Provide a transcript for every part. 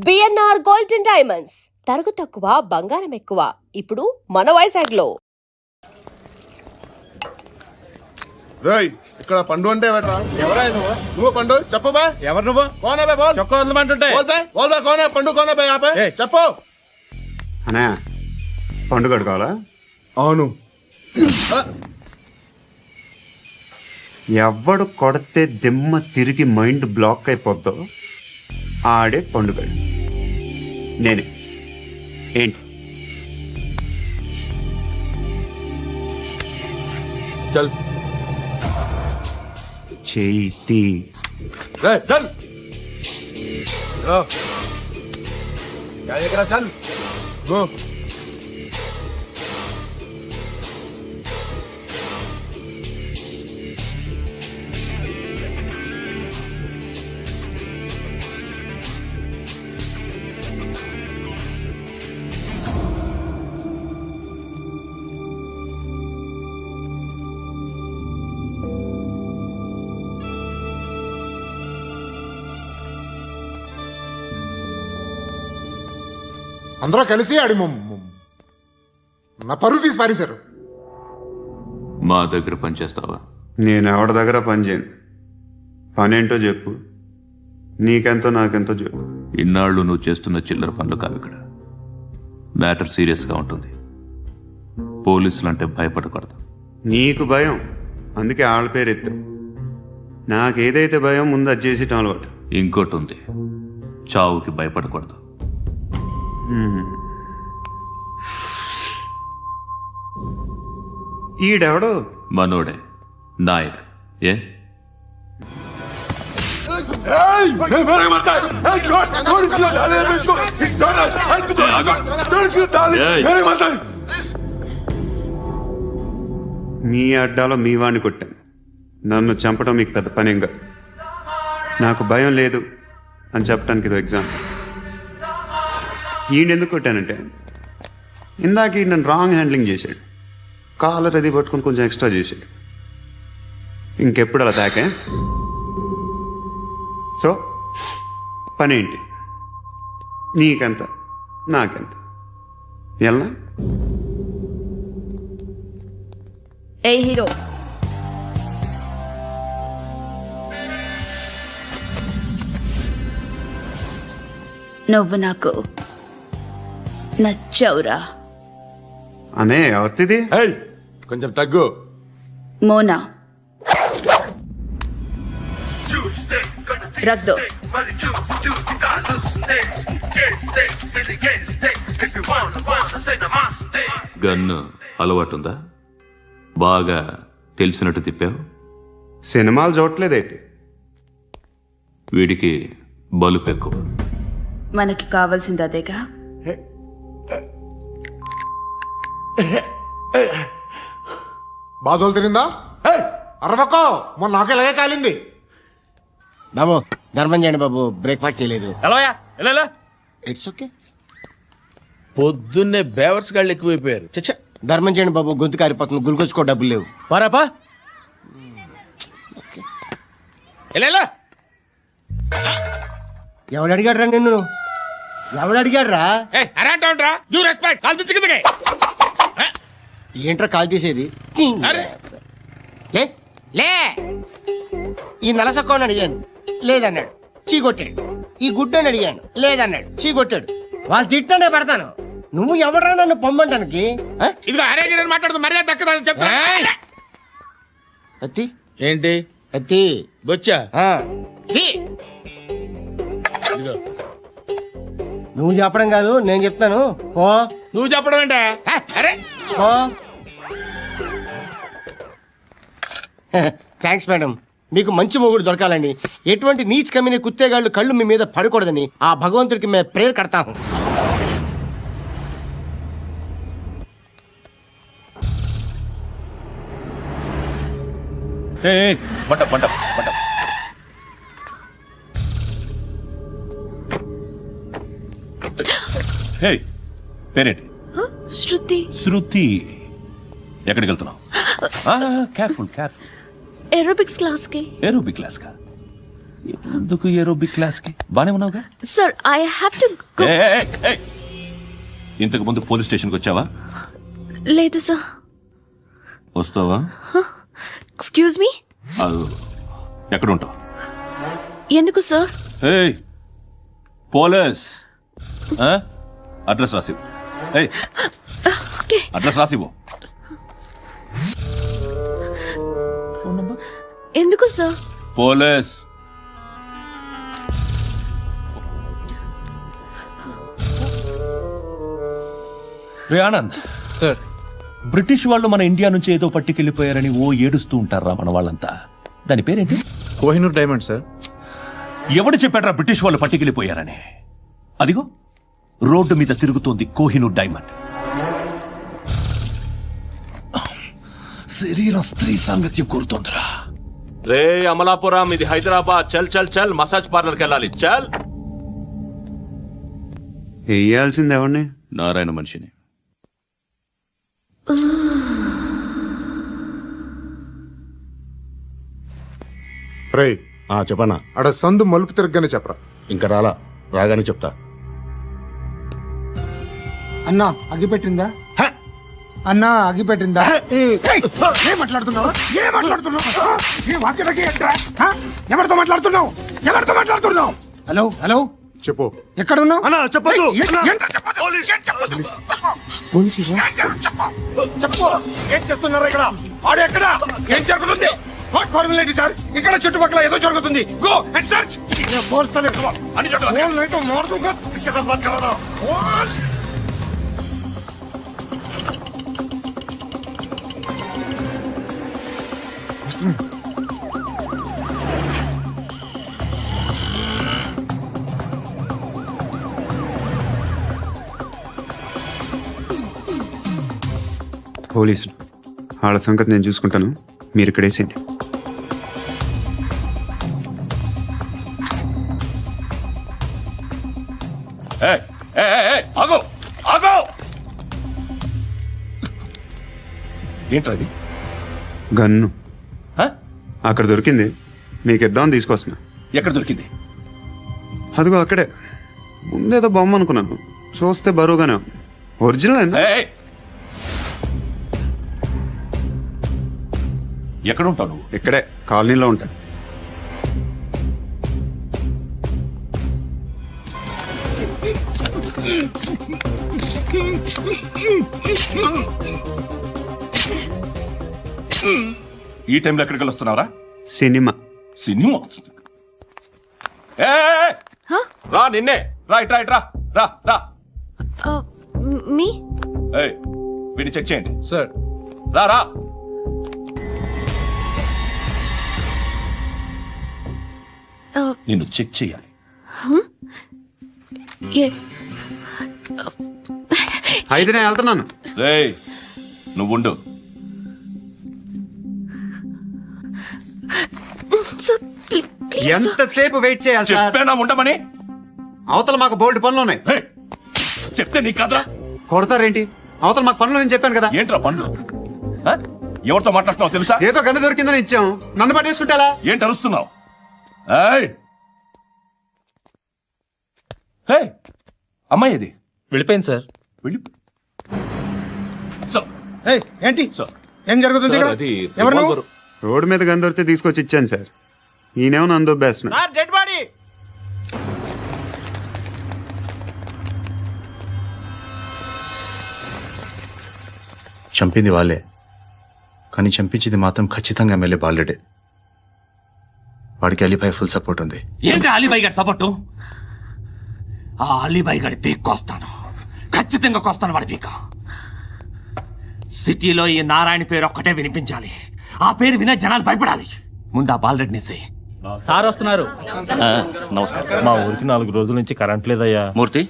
BNR gold and diamonds తరుగు తక్కువ బంగారం ఎక్కువ ఇప్పుడు మన వైజాగ్లో. రేయ్ ఇక్కడ పండు అంటే ఎవరా నువ్వు? నువ్వు పండు చెప్పు బే. ఎవరు నువ్వు? కోనే బే బోల్. చొక్కా వదలమంటుంటే బోల్ బే బోల్ బే కోనే పండు కోనే బే ఆపే ఏయ్. చెప్పు. అనే పండు కట్టుకోవాలా? అవును. ఎవడు కొడితే దిమ్మ తిరిగి మైండ్ బ్లాక్ అయిపోద్దో ఆడే పండుగడు. నేనే. ఏంటి చల్ చేతి రేయ్ చల్. ఓ क्या चल गो. అందరూ కలిసి ఆడి నా పరువు తీసి పారేశారు. మా దగ్గర పనిచేస్తావా? నేను ఎవరి దగ్గర పని చేయను. పనేంటో చెప్పు. నీకెంతో నాకెంతో చెప్పు. ఇన్నాళ్ళు నువ్వు చేస్తున్న చిల్లర పనులు కావు ఇక్కడ. మ్యాటర్ సీరియస్గా ఉంటుంది. పోలీసులు అంటే భయపడకూడదు. నీకు భయం, అందుకే ఆళ్ళ పేరు ఎత్తావు. నాకేదైతే భయం ముందు అది చేసేటం అలవాటు. ఇంకోటి ఉంది, చావుకి భయపడకూడదు. ఈడెవడో మనోడే నాయక్. ఏ మీ అడ్డాలో మీ వాణ్ణి కొట్టాను. నన్ను చంపడం మీకు పెద్ద పనేంగా. నాకు భయం లేదు అని చెప్పడానికి ఇది ఎగ్జాంపుల్. ఈయనెందుకు కొట్టానంటే ఇందాక ఈ నన్ను రాంగ్ హ్యాండ్లింగ్ చేశాడు. కాలర్ అది పట్టుకొని కొంచెం ఎక్స్ట్రా చేశాడు. ఇంకెప్పుడు అలా తాకే. సో పనేంటి? నీకెంత నాకెంత ఎలా? ఏ హీరో నువ్వు నాకు నచ్చవురా. అనే ఎవరిది? ఏయ్ కొంచెం తగ్గు. మోనా రద్దు. గన్ను అలవాటుందా? బాగా తెలిసినట్టు తిప్పావు. సినిమాలు చూడట్లేదేంటి? వీడికి బలుపు ఎక్కువ. మనకి కావాల్సింది అదేగా. బాధలు తిరిందా? అరవకో, మొన్న నాకు ఇలాగే కాలింది. బాబు ధర్మం చేయండి బాబు, బ్రేక్ఫాస్ట్ చేయలేదు. ఎలాయా ఎలా? It's okay. పొద్దున్నే బేవర్స్ గాళ్ళు ఎక్కువైపోయారు. చచ్చా, ధర్మం చేయండి బాబు, గొంతు కారిపోతుంది, గురికొచ్చుకో డబ్బులు లేవు. పారాపా ఎలా? ఎవడు అడిగాడు రా నిన్ను? ఎవడు అడిగాడు రా? అరేంటా యూ రెస్పెక్ట్ కాల్ తెచ్చి కిందకి. ఏంట్రా కాల్ తీసేది? లే లే. ఈ నలసక్కని అడిగాను, లేదన్నాడు, చీ కొట్టాడు. ఈ గుడ్డని అడిగాను, లేదన్నాడు, చీ కొట్టాడు. వాళ్ళు తిట్టానే పెడతాను. నువ్వు ఎవడరా నన్ను పొమ్మంటానికి? ఇదిగో అరే గిరని మాట్లాడుతూ మర్యాద దక్కదని చెప్తా. అత్తి ఏంటి అత్తి బొచ్చా? నువ్వు చెప్పడం కాదు, నేను చెప్తాను. ఓ నువ్వు చెప్పడం ఏంటా? అరే ఓ థ్యాంక్స్ మేడం. మీకు మంచి మొగుడు దొరకాలని, ఎటువంటి నీచ్ కమ్మిన కుత్తేగాళ్ళు కళ్ళు మీ మీద పడకూడదని ఆ భగవంతుడికి మేము ప్రేయర్ కడతాము. పేరేంటి? శృతి. శృతి. ఎక్కడికి వెళ్తున్నావు? Careful careful. ఏరోబిక్స్ క్లాస్ కి. ఏరోబిక్ క్లాస్ కా? ఎందుకు ఏరోబిక్ క్లాస్ కి బానే ఉన్నావుగా? Sir I have to go. ఏయ్, ఏయ్, ఏయ్. ఇంతకు ముందు పోలీస్ స్టేషన్కి వచ్చావా? లేదు సార్. వస్తావా? Excuse me. ఎక్కడ ఉంటావు? ఎందుకు సార్? ఏయ్ పోలీస్, అడ్రస్ రాసివ్వు. ఏయ్ ఓకే. అడ్రస్ రాసివ్వు. Phone number? ఎందుకు సార్? పోలీస్. రే ఆనంద్ సార్, బ్రిటిష్ వాళ్ళు మన ఇండియా నుంచి ఏదో పట్టుకెళ్ళిపోయారని ఓ ఏడుస్తూ ఉంటారా మన వాళ్ళంతా? దాని పేరేంటి? Kohinoor diamond sir. ఎవడు చెప్పాడ్రా బ్రిటిష్ వాళ్ళు పట్టుకెళ్ళిపోయారని? అదిగో రోడ్డు మీద తిరుగుతోంది కోహినూర్ డైమండ్. శరీరం స్త్రీ సాంగత్యం కోరుతోందిరా. రే అమలాపురం, ఇది హైదరాబాద్. చల్ చల్ చల్, మసాజ్ పార్లర్కి వెళ్ళాలి. చల్. వేయాల్సింది ఎవరిని? నారాయణ మనిషిని. రే చెప్పనా, అడ సందు మలుపు తిరగగానే చెప్పరా. ఇంకా రాగానే చెప్తా. అన్నా అగ్గి పెట్టిందా? అన్నా అగ్గి పెట్టిందా? ఏం మాట్లాడుతున్నావు? ఏం మాట్లాడుతున్నావు? ఏ వాక్యలకి ఏంట్రా? ఎవరితో మాట్లాడుతున్నావు? ఎవరితో మాట్లాడుతున్నావు? హలో హలో, చెప్పు. ఎక్కడ ఉన్నావు? అన్నా చెప్పదు. ఏంట్రా చెప్పదు? ఏం చెప్పదు? చెప్పు. ఏం చేస్తున్నారు ఇక్కడ? ఆడు ఎక్కడ? ఏం జరుగుతుంది? What formality sir? ఇక్కడ చుట్టుపక్కల ఏదో జరుగుతుంది. Go and search. బోల్ సరే అని చెప్పు. బోల్ नहीं तो मार दूंगा. इसके साथ बात कर रहा था. बोल. పోలీసులు వాళ్ళ సంగతి నేను చూసుకుంటాను, మీరు ఇక్కడ వేసేయండి. ఆగో ఆగో. ఏంటది? గన్ను అక్కడ దొరికింది, మీకు ఇద్దామని తీసుకొస్తున్నా. ఎక్కడ దొరికింది? అదిగో అక్కడే. ముందేదో బొమ్మ అనుకున్నాను, చూస్తే బరువుగానే ఉంది. ఒరిజినల్ అండి. ఎక్కడ ఉంటావు నువ్వు? ఇక్కడే కాలనీలో ఉంటా. ఈ టైంలో ఎక్కడికి వస్తున్నావురా? సినిమా. సినిమా? రా నిన్నే. రా ఇట్రా ఇట్రా. రా రా. మీ వీడిని చెక్ చేయండి సార్. రా రా. నిన్ను చెక్ చేయాలి. అయితే నేను వెళ్తున్నాను. రేయ్ నువ్వుండు. ఎంతసేపు వెయిట్ చేయాలి సార్? చెప్పేనా ఉండమని? అవతల మాకు బోల్డ్ పనులు ఉన్నాయి. చెప్తే నీ కదరా. కొడతారేంటి? అవతల మాకు పనులు నేను చెప్పాను కదా. ఏంట్రా పనులు? ఎవరితో మాట్లాడుతున్నావు తెలుసా? ఏదో గన్ను దొరికిందని ఇచ్చాం, నన్ను పట్టేసుకుంటా. ఏంటి అరుస్తున్నావు? అమ్మాయి ఇది వెళ్ళిపోయింది సార్. వెళ్ళి ఏంటి సార్ ఏం జరుగుతుంది ఇక్కడ? ఎవరు నువ్వు? రోడ్డు మీద గన్ను దొరికితే తీసుకొచ్చి ఇచ్చాను సార్. ఈయనేమో నన్ను దొబ్బేస్తున్నా. Dead body. చంపింది వాళ్ళే, కానీ చంపించింది మాత్రం ఖచ్చితంగా ఎమ్మెల్యే బాలుడే. వాడికి అలీబాయ్ ఫుల్ సపోర్ట్ ఉంది. ఏంటి అలీబాయ్ గారి సపోర్టు? ఆ అలీబాయ్ గారి పీక్ కోస్తాను, ఖచ్చితంగా కోస్తాను వాడి పీక. సిటీలో ఈ నారాయణ పేరు ఒక్కటే వినిపించాలి. ఆ పేరు వినే జనాలు భయపడాలి. ముందు ఆ బాలరెడ్డిని సార్ వస్తున్నారు. నమస్కారం. మా ఊరికి 4 రోజుల నుంచి కరెంట్ లేదయ్యా. మూర్తి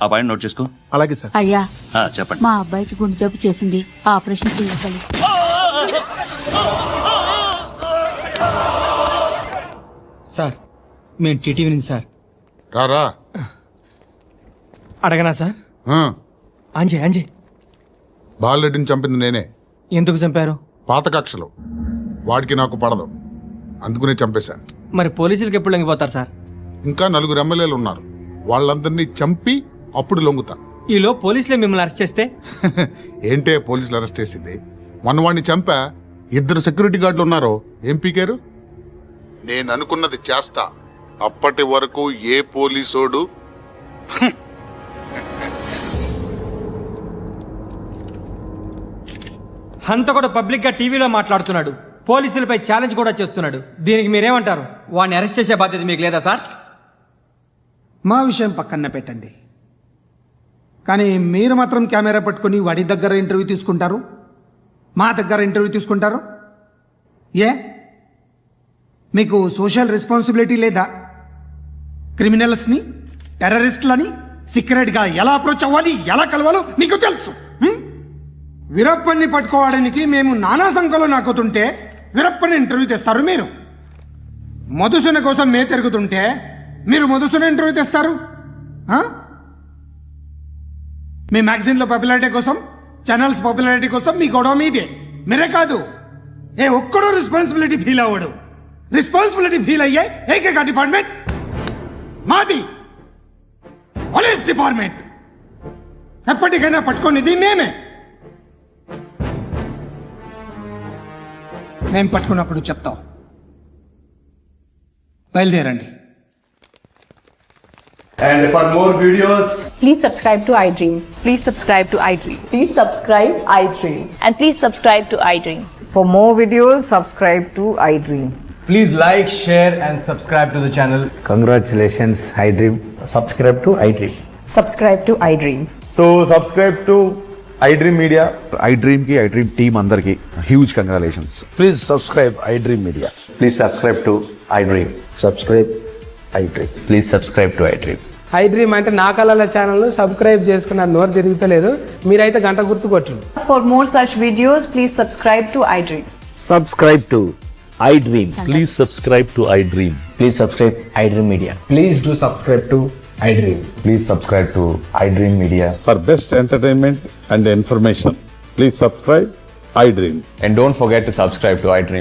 ఆ పాయింట్ నోట్ చేసుకో. అలాగే సార్. అయ్యా చెప్పండి. మా అబ్బాయికి గుండె జబ్బు చేసింది, ఆపరేషన్ చేయాలి. సార్ మేము టీటీవీ నుంచి సార్. రారా. అడగనా సార్? అంజయ్ బాలరెడ్డిని చంపింది నేనే. ఎందుకు చంపారు? పాత కక్షలు వాడికి నాకు పడదు, అందుకునే చంపేశా. మరి పోలీసులకి ఎప్పుడు లొంగిపోతారు సార్? ఇంకా 4 ఎమ్మెల్యేలు ఉన్నారు, వాళ్ళందరినీ చంపి అప్పుడు లొంగుతా. ఈలో పోలీసులే మిమ్మల్ని అరెస్ట్ చేస్తే? ఏంటే పోలీసులు అరెస్ట్ చేసింది? మొన్న వాడిని చంపా, 2 సెక్యూరిటీ గార్డులు ఉన్నారు, ఏం పీకారు? నేను అనుకున్నది చేస్తా, అప్పటి వరకు ఏ పోలీసోడు హంత కూడా పబ్లిక్ గా టీవీలో మాట్లాడుతున్నాడు, పోలీసులపై ఛాలెంజ్ కూడా చేస్తున్నాడు. దీనికి మీరేమంటారు? వాడిని అరెస్ట్ చేసే బాధ్యత మీకు లేదా సార్? మా విషయం పక్కన పెట్టండి, కానీ మీరు మాత్రం కెమెరా పట్టుకొని వాడి దగ్గర ఇంటర్వ్యూ తీసుకుంటారు, మా దగ్గర ఇంటర్వ్యూ తీసుకుంటారు. ఏ మీకు సోషల్ రెస్పాన్సిబిలిటీ లేదా? క్రిమినల్స్ని, టెర్రరిస్టులని సీక్రెట్గా ఎలా అప్రోచ్ అవ్వాలి, ఎలా కలవాలో మీకు తెలుసు. వీరప్పన్ని పట్టుకోవడానికి మేము నానా సంఖ్యలో నాకుతుంటే వీరప్పని ఇంటర్వ్యూ తెస్తారు మీరు. మధుసూన కోసం మే తిరుగుతుంటే మీరు మధుసూన ఇంటర్వ్యూ తెస్తారు. మీ మ్యాగజైన్లో పాపులారిటీ కోసం, ఛానల్స్ పాపులారిటీ కోసం మీ గొడవ మీదే. మీరే కాదు, ఏ ఒక్కడో రెస్పాన్సిబిలిటీ ఫీల్ అవ్వడు. రెస్పాన్సిబిలిటీ ఫీల్ అయ్యే ఏకైక డిపార్ట్మెంట్ మాది, పోలీస్ డిపార్ట్మెంట్. ఎప్పటికైనా పట్టుకునేది మేమే. మేము పట్టుకున్నప్పుడు చెప్తాం. బయలుదేరండి. And for more videos, Please subscribe to iDream. Please subscribe to iDream. Please subscribe iDream. And please subscribe to iDream. For more videos, subscribe to iDream. Please like, share and subscribe to the channel. Congratulations iDream. Subscribe to iDream. Subscribe to iDream. So subscribe to iDream media. iDream కి iDream team అందరికి huge congratulations. Please subscribe iDream media. Please subscribe to iDream. Subscribe iDream. Please subscribe to iDream. iDream అంటే నా కళల channel subscribe చేసుకున్నారు, నోరు తిరుగుతలేదు. మీరైతే గంట గుర్తు కొట్టండి. For more such videos, please subscribe to iDream. Subscribe to iDream. Please subscribe to iDream. Please subscribe iDream Media. Please do subscribe to iDream. Please subscribe to iDream media. For best entertainment and information please subscribe iDream. And don't forget to subscribe to iDream.